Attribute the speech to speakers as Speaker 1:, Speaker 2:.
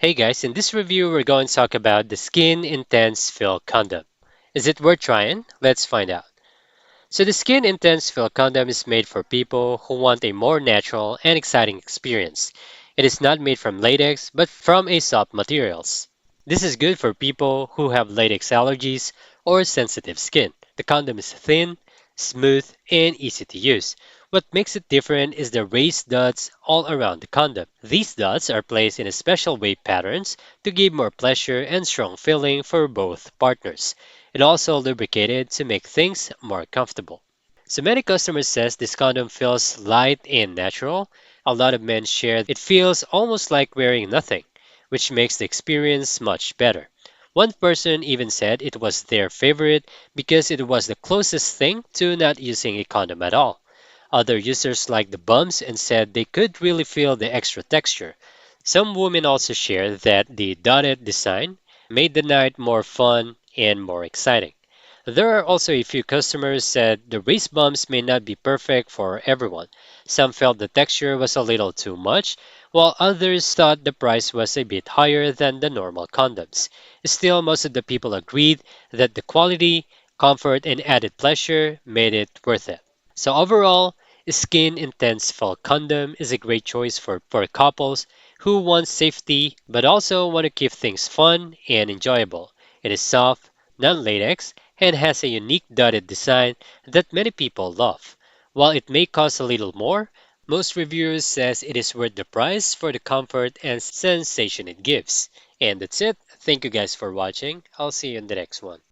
Speaker 1: Hey guys, in this review, we're going to talk about the SKYN Intense Feel Condom. Is it worth trying? Let's find out. So, the SKYN Intense Feel Condom is made for people who want a more natural and exciting experience. It is not made from latex, but from a soft materials. This is good for people who have latex allergies or sensitive skin. The condom is thin, smooth, and easy to use. What makes it different is the raised dots all around the condom. These dots are placed in a special wave patterns to give more pleasure and strong feeling for both partners. It also lubricated to make things more comfortable. So many customers says this condom feels light and natural. A lot of men share it feels almost like wearing nothing, which makes the experience much better. One person even said it was their favorite because it was the closest thing to not using a condom at all. Other users liked the bumps and said they could really feel the extra texture. Some women also shared that the dotted design made the night more fun and more exciting. There are also a few customers said the raised bumps may not be perfect for everyone. Some felt the texture was a little too much, while others thought the price was a bit higher than the normal condoms. Still, most of the people agreed that the quality, comfort, and added pleasure made it worth it. So overall, Skin Intense Fall Condom is a great choice for couples who want safety but also want to keep things fun and enjoyable. It is soft, non-latex, and has a unique dotted design that many people love. While it may cost a little more, most reviewers says it is worth the price for the comfort and sensation it gives. And that's it. Thank you guys for watching. I'll see you in the next one.